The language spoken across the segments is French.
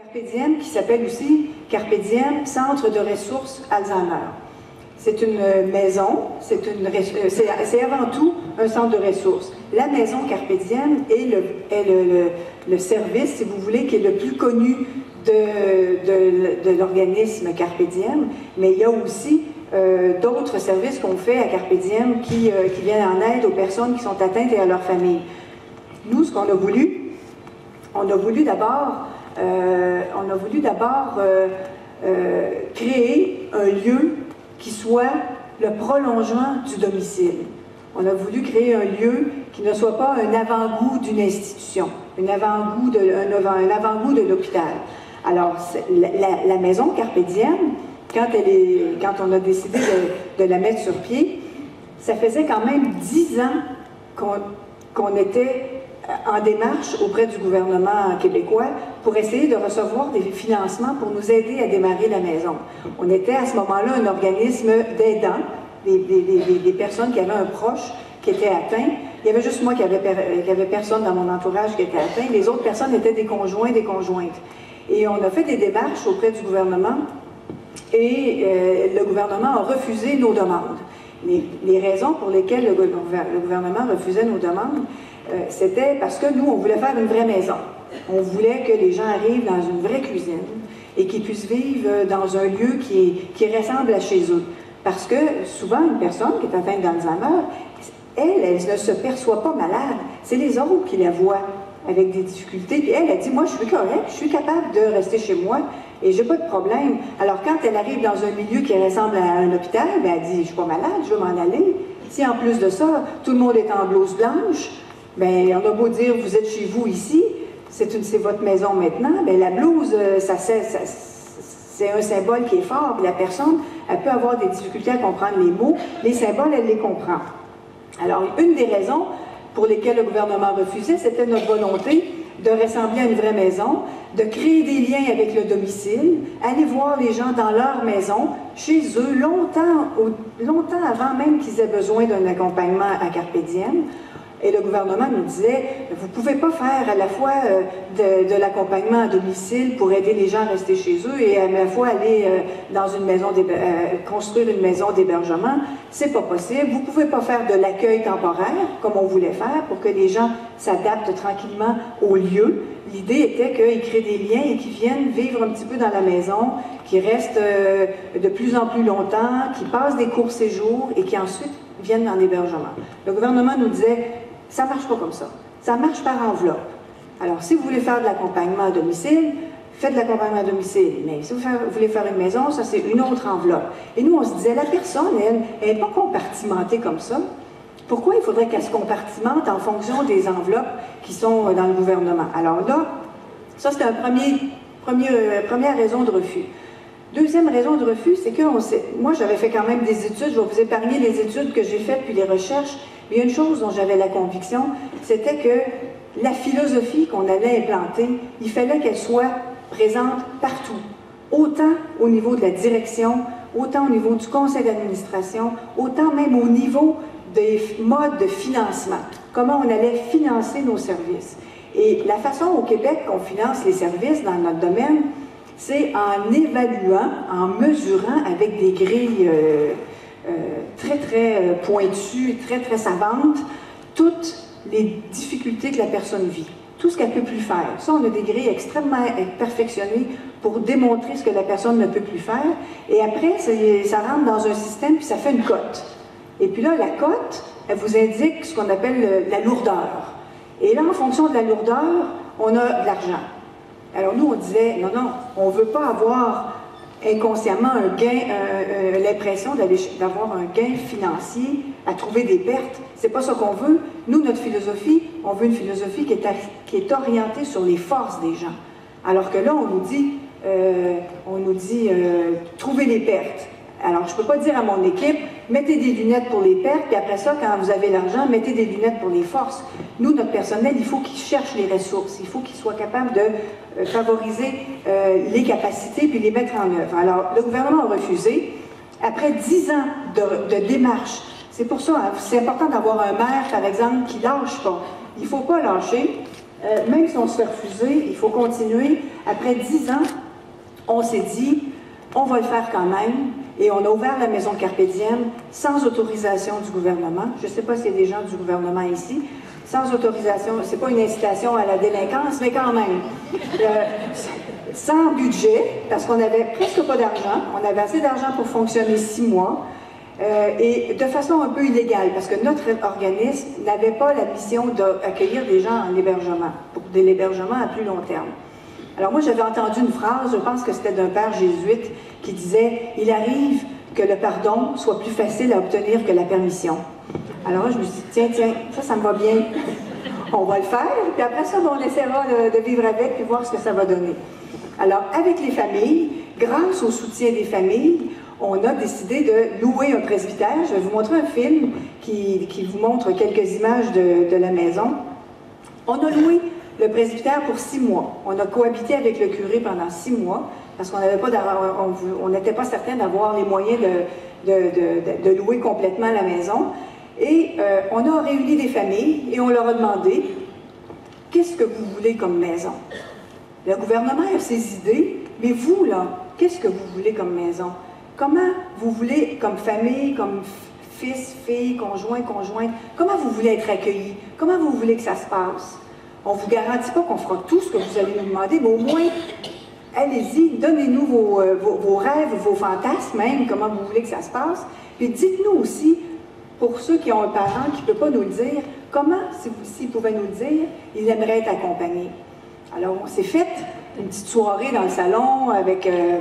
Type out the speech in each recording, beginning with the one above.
Carpe Diem, qui s'appelle aussi Carpe Diem, Centre de ressources Alzheimer. C'est une maison, c'est avant tout un centre de ressources. La maison Carpe Diem est le service, si vous voulez, qui est le plus connu de l'organisme Carpe Diem, mais il y a aussi d'autres services qu'on fait à Carpe Diem qui viennent en aide aux personnes qui sont atteintes et à leurs familles. Nous, ce qu'on a voulu, on a voulu d'abord créer un lieu qui soit le prolongement du domicile. On a voulu créer un lieu qui ne soit pas un avant-goût d'une institution, un avant-goût de l'hôpital. Alors, la maison Carpe Diem, quand on a décidé de la mettre sur pied, ça faisait quand même 10 ans qu'on était en démarche auprès du gouvernement québécois pour essayer de recevoir des financements pour nous aider à démarrer la maison. On était à ce moment-là un organisme d'aidants, des personnes qui avaient un proche qui était atteint. Il y avait juste moi qui avait personne dans mon entourage qui était atteint. Les autres personnes étaient des conjoints, des conjointes. Et on a fait des démarches auprès du gouvernement et le gouvernement a refusé nos demandes. Les raisons pour lesquelles le gouvernement refusait nos demandes, c'était parce que nous, on voulait faire une vraie maison. On voulait que les gens arrivent dans une vraie cuisine et qu'ils puissent vivre dans un lieu qui ressemble à chez eux. Parce que souvent, une personne qui est atteinte d'Alzheimer, elle ne se perçoit pas malade. C'est les autres qui la voient avec des difficultés. Puis elle dit, moi, je suis correcte, je suis capable de rester chez moi et j'ai pas de problème. Alors, quand elle arrive dans un milieu qui ressemble à un hôpital, bien, elle dit, je suis pas malade, je veux m'en aller. Si en plus de ça, tout le monde est en blouse blanche, bien, on a beau dire, vous êtes chez vous ici, c'est votre maison maintenant, bien, la blouse, c'est un symbole qui est fort, puis la personne, elle peut avoir des difficultés à comprendre les mots, les symboles, elle les comprend. Alors, une des raisons pour lesquelles le gouvernement refusait, c'était notre volonté de ressembler à une vraie maison, de créer des liens avec le domicile, aller voir les gens dans leur maison, chez eux, longtemps avant même qu'ils aient besoin d'un accompagnement à Carpe Diem. Et le gouvernement nous disait, vous ne pouvez pas faire à la fois de l'accompagnement à domicile pour aider les gens à rester chez eux et à la fois aller dans une maison construire une maison d'hébergement. C'est pas possible. Vous ne pouvez pas faire de l'accueil temporaire, comme on voulait faire, pour que les gens s'adaptent tranquillement au lieu. L'idée était qu'ils créent des liens et qu'ils viennent vivre un petit peu dans la maison, qu'ils restent de plus en plus longtemps, qu'ils passent des courts séjours et qui ensuite viennent en hébergement. Le gouvernement nous disait, ça ne marche pas comme ça. Ça marche par enveloppe. Alors, si vous voulez faire de l'accompagnement à domicile, faites de l'accompagnement à domicile. Mais si vous voulez faire une maison, ça, c'est une autre enveloppe. Et nous, on se disait, la personne, elle n'est pas compartimentée comme ça. Pourquoi il faudrait qu'elle se compartimente en fonction des enveloppes qui sont dans le gouvernement? Alors là, ça, c'était première raison de refus. Deuxième raison de refus, c'est que moi, j'avais fait quand même des études, je vais vous épargner les études que j'ai faites puis les recherches, mais il y a une chose dont j'avais la conviction, c'était que la philosophie qu'on allait implanter, il fallait qu'elle soit présente partout, autant au niveau de la direction, autant au niveau du conseil d'administration, autant même au niveau des modes de financement, comment on allait financer nos services. Et la façon au Québec qu'on finance les services dans notre domaine, c'est en évaluant, en mesurant avec des grilles très, très pointues, très, très savantes, toutes les difficultés que la personne vit, tout ce qu'elle ne peut plus faire. Ça, on a des grilles extrêmement perfectionnées pour démontrer ce que la personne ne peut plus faire. Et après, ça rentre dans un système, puis ça fait une cote. Et puis là, la cote, elle vous indique ce qu'on appelle la lourdeur. Et là, en fonction de la lourdeur, on a de l'argent. Alors nous, on disait, non, on ne veut pas avoir inconsciemment un gain, l'impression d'avoir un gain financier à trouver des pertes. C'est pas ça qu'on veut. Nous, notre philosophie, on veut une philosophie qui est orientée sur les forces des gens. Alors que là, on nous dit trouver les pertes. Alors, je ne peux pas dire à mon équipe, mettez des lunettes pour les pertes, puis après ça, quand vous avez l'argent, mettez des lunettes pour les forces. Nous, notre personnel, il faut qu'il cherche les ressources, il faut qu'il soit capable de favoriser les capacités, puis les mettre en œuvre. Alors, le gouvernement a refusé. Après 10 ans de démarche, c'est pour ça, hein, c'est important d'avoir un maire, par exemple, qui ne lâche pas. Il ne faut pas lâcher. même si on se fait refuser, il faut continuer. Après 10 ans, on s'est dit, on va le faire quand même, et on a ouvert la maison Carpe Diem sans autorisation du gouvernement. Je ne sais pas s'il y a des gens du gouvernement ici. Sans autorisation, c'est pas une incitation à la délinquance, mais quand même. Sans budget, parce qu'on n'avait presque pas d'argent. On avait assez d'argent pour fonctionner 6 mois. Et de façon un peu illégale, parce que notre organisme n'avait pas la mission d'accueillir des gens en hébergement, pour de l'hébergement à plus long terme. Alors moi, j'avais entendu une phrase, je pense que c'était d'un père jésuite, qui disait « Il arrive que le pardon soit plus facile à obtenir que la permission ». Alors là, je me suis dit « Tiens, ça me va bien, on va le faire, puis après ça, on essaiera de vivre avec, puis voir ce que ça va donner ». Alors, avec les familles, grâce au soutien des familles, on a décidé de louer un presbytère. Je vais vous montrer un film qui vous montre quelques images de la maison. On a loué le presbytère pour 6 mois. On a cohabité avec le curé pendant 6 mois parce qu'on n'avait pas, on n'était pas certain d'avoir les moyens de louer complètement la maison. Et on a réuni des familles et on leur a demandé « Qu'est-ce que vous voulez comme maison? » Le gouvernement a ses idées, mais vous, là, qu'est-ce que vous voulez comme maison? Comment vous voulez, comme famille, comme fils, fille, conjoint, conjointe, comment vous voulez être accueillis? Comment vous voulez que ça se passe? On ne vous garantit pas qu'on fera tout ce que vous allez nous demander, mais au moins, allez-y, donnez-nous vos rêves, vos fantasmes même, comment vous voulez que ça se passe. Puis dites-nous aussi, pour ceux qui ont un parent qui ne peut pas nous le dire, comment, s'il pouvait nous le dire, il aimerait être accompagné. Alors, on s'est fait une petite soirée dans le salon avec un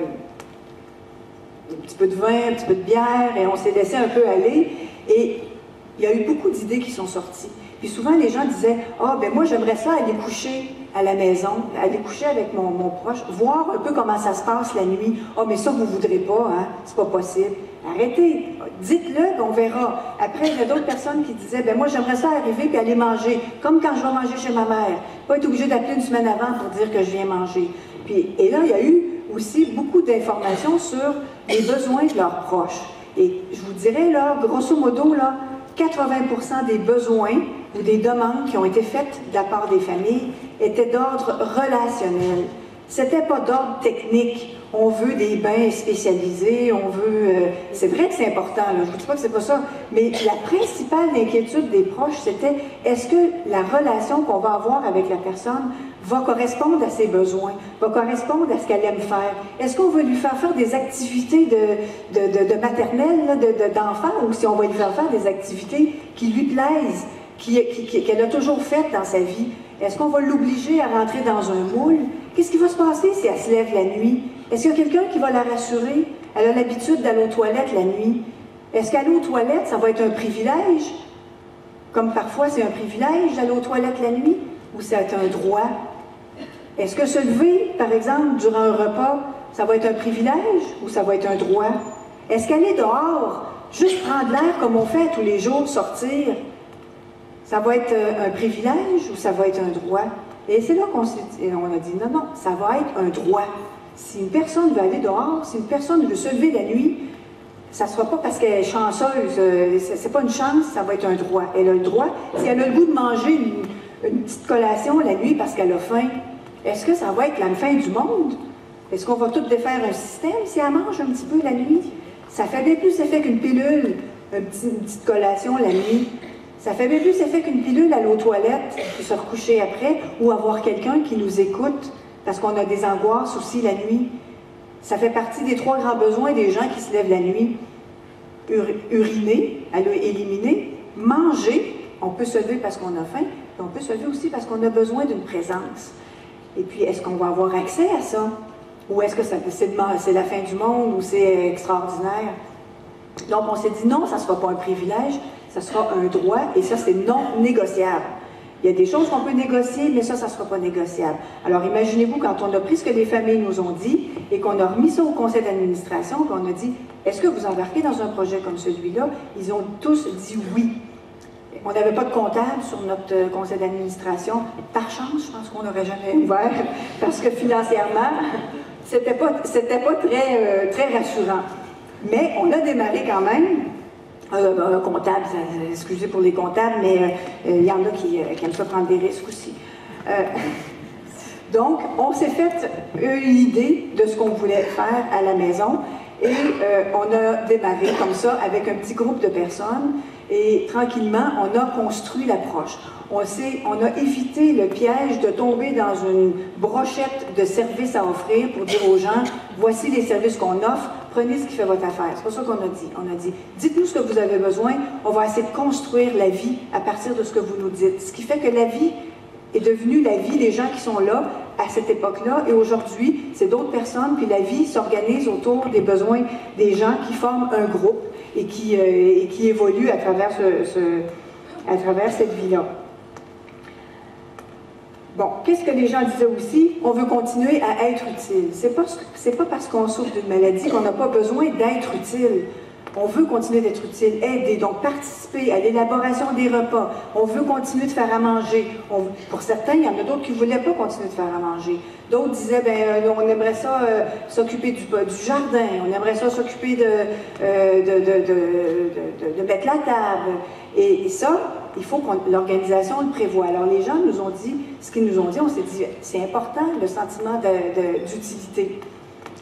petit peu de vin, un petit peu de bière, et on s'est laissé un peu aller. Et il y a eu beaucoup d'idées qui sont sorties. Puis souvent, les gens disaient « Ah, ben moi, j'aimerais ça aller coucher à la maison, aller coucher avec mon proche, voir un peu comment ça se passe la nuit. Ah, mais ça, vous ne voudrez pas, hein? C'est pas possible. Arrêtez, dites-le, on verra. » Après, il y a d'autres personnes qui disaient « Ben moi, j'aimerais ça arriver puis aller manger, comme quand je vais manger chez ma mère. Pas être obligé d'appeler une semaine avant pour dire que je viens manger. » Et là, il y a eu aussi beaucoup d'informations sur les besoins de leurs proches. Et je vous dirais, là, grosso modo, là, 80% des besoins ou des demandes qui ont été faites de la part des familles étaient d'ordre relationnel. C'était pas d'ordre technique. On veut des bains spécialisés, on veut... c'est vrai que c'est important, là, je ne vous dis pas que c'est pas ça, mais la principale inquiétude des proches, c'était est-ce que la relation qu'on va avoir avec la personne va correspondre à ses besoins, va correspondre à ce qu'elle aime faire? Est-ce qu'on va lui faire des activités de maternelle, d'enfant, ou si on va lui faire des activités qui lui plaisent, qu'elle a toujours faites dans sa vie? Est-ce qu'on va l'obliger à rentrer dans un moule? Qu'est-ce qui va se passer si elle se lève la nuit? Est-ce qu'il y a quelqu'un qui va la rassurer? Elle a l'habitude d'aller aux toilettes la nuit. Est-ce qu'aller aux toilettes, ça va être un privilège? Comme parfois c'est un privilège d'aller aux toilettes la nuit? Ou c'est un droit? Est-ce que se lever, par exemple, durant un repas, ça va être un privilège ou ça va être un droit? Est-ce qu'aller dehors, juste prendre l'air comme on fait tous les jours, sortir, ça va être un privilège ou ça va être un droit? Et c'est là qu'on a dit, non, ça va être un droit. Si une personne veut aller dehors, si une personne veut se lever la nuit, ça ne sera pas parce qu'elle est chanceuse, c'est pas une chance, ça va être un droit. Elle a le droit. Si elle a le goût de manger une petite collation la nuit parce qu'elle a faim, est-ce que ça va être la fin du monde? Est-ce qu'on va tout défaire un système si elle mange un petit peu la nuit? Ça fait bien plus effet qu'une pilule, une petite collation la nuit. Ça fait bien plus effet qu'une pilule aller aux toilettes, puis se recoucher après, ou avoir quelqu'un qui nous écoute, parce qu'on a des angoisses aussi la nuit. Ça fait partie des 3 grands besoins des gens qui se lèvent la nuit. Uriner, aller éliminer, manger, on peut se lever parce qu'on a faim, puis on peut se lever aussi parce qu'on a besoin d'une présence. Et puis, est-ce qu'on va avoir accès à ça? Ou est-ce que c'est la fin du monde, ou c'est extraordinaire? Donc, on s'est dit non, ça ne sera pas un privilège, ça sera un droit, et ça, c'est non négociable. Il y a des choses qu'on peut négocier, mais ça ne sera pas négociable. Alors, imaginez-vous, quand on a pris ce que les familles nous ont dit, et qu'on a remis ça au conseil d'administration, qu'on a dit, est-ce que vous embarquez dans un projet comme celui-là? Ils ont tous dit oui. On n'avait pas de comptable sur notre conseil d'administration. Par chance, je pense qu'on n'aurait jamais ouvert, parce que financièrement, c'était pas très rassurant. Mais on a démarré quand même. Un comptable, excusez pour les comptables, mais il y en a qui aiment ça prendre des risques aussi. Donc, on s'est fait une idée de ce qu'on voulait faire à la maison et on a démarré comme ça avec un petit groupe de personnes et tranquillement, on a construit l'approche. On a évité le piège de tomber dans une brochette de services à offrir pour dire aux gens, voici les services qu'on offre, prenez ce qui fait votre affaire. C'est pas ça qu'on a dit. On a dit, dites-nous ce que vous avez besoin, on va essayer de construire la vie à partir de ce que vous nous dites. Ce qui fait que la vie est devenue la vie des gens qui sont là à cette époque-là, et aujourd'hui, c'est d'autres personnes, puis la vie s'organise autour des besoins des gens qui forment un groupe et qui évoluent à travers, à travers cette vie-là. Bon, qu'est-ce que les gens disaient aussi? On veut continuer à être utile. C'est pas parce qu'on souffre d'une maladie qu'on n'a pas besoin d'être utile. On veut continuer d'être utile, aider, donc participer à l'élaboration des repas. On veut continuer de faire à manger. Pour certains, il y en a d'autres qui ne voulaient pas continuer de faire à manger. D'autres disaient, ben, on aimerait ça s'occuper du jardin, on aimerait ça s'occuper de mettre la table. Et ça, il faut que l'organisation le prévoie. Alors les gens nous ont dit, ce qu'ils nous ont dit, on s'est dit, c'est important le sentiment d'utilité.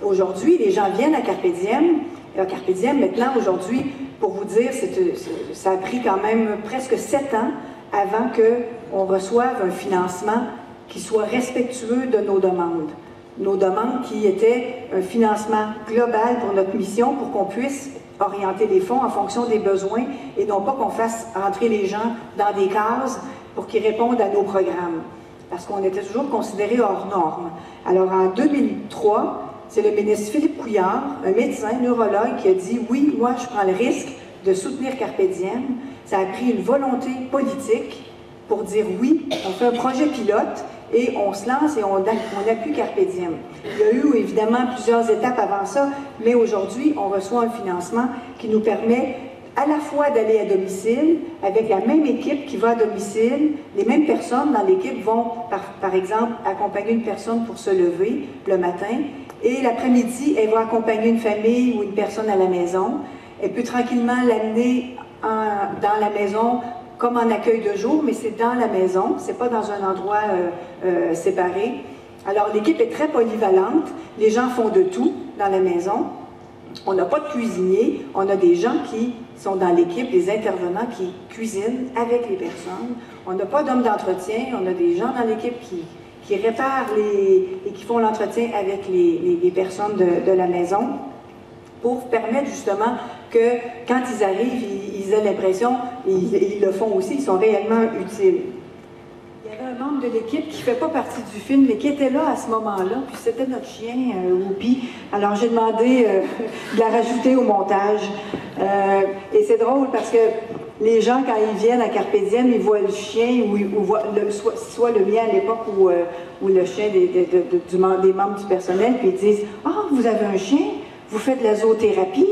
Aujourd'hui, les gens viennent à Carpe Diem. Et à Carpe Diem, maintenant, aujourd'hui, pour vous dire, ça a pris quand même presque 7 ans avant qu'on reçoive un financement qui soit respectueux de nos demandes. Nos demandes qui étaient un financement global pour notre mission, pour qu'on puisse orienter les fonds en fonction des besoins et non pas qu'on fasse entrer les gens dans des cases pour qu'ils répondent à nos programmes. Parce qu'on était toujours considérés hors normes. Alors, en 2003, c'est le ministre Philippe Couillard, un médecin, neurologue, qui a dit « Oui, moi, je prends le risque de soutenir Carpe Diem. » Ça a pris une volonté politique pour dire « Oui, on fait un projet pilote et on se lance et on appuie Carpe Diem. » Il y a eu évidemment plusieurs étapes avant ça, mais aujourd'hui, on reçoit un financement qui nous permet à la fois d'aller à domicile, avec la même équipe qui va à domicile, les mêmes personnes dans l'équipe vont, par exemple, accompagner une personne pour se lever le matin, et l'après-midi, elle va accompagner une famille ou une personne à la maison. Elle peut tranquillement l'amener dans la maison comme en accueil de jour, mais c'est dans la maison, c'est pas dans un endroit séparé. Alors l'équipe est très polyvalente, les gens font de tout dans la maison. On n'a pas de cuisinier, on a des gens qui sont dans l'équipe, des intervenants qui cuisinent avec les personnes. On n'a pas d'hommes d'entretien, on a des gens dans l'équipe qui réparent et qui font l'entretien avec les personnes de la maison pour permettre justement que quand ils arrivent, ils aient l'impression, et ils le font aussi, ils sont réellement utiles. Il y avait un membre de l'équipe qui ne fait pas partie du film, mais qui était là à ce moment-là, puis c'était notre chien, Whoopi. Alors j'ai demandé de la rajouter au montage. Et c'est drôle parce que les gens, quand ils viennent à Carpe Diem, ils voient le chien, ou voient soit le mien à l'époque, ou le chien des membres du personnel, puis ils disent « Ah, vous avez un chien? Vous faites de la zoothérapie? »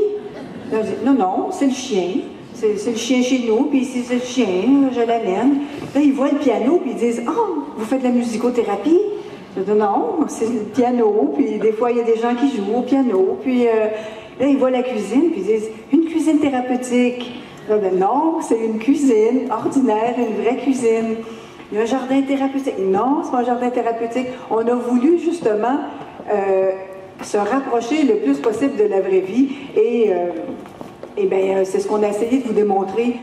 Non, non, c'est le chien. C'est le chien chez nous, puis ici c'est le chien, je l'amène. Là, ils voient le piano, puis ils disent « Ah, vous faites de la musicothérapie? » Je dis « Non, c'est le piano. » Puis des fois, il y a des gens qui jouent au piano. Puis là, ils voient la cuisine, puis ils disent « Une cuisine thérapeutique. » Non, c'est une cuisine ordinaire, une vraie cuisine. Il y a un jardin thérapeutique. Non, c'est pas un jardin thérapeutique. On a voulu justement se rapprocher le plus possible de la vraie vie et bien, c'est ce qu'on a essayé de vous démontrer.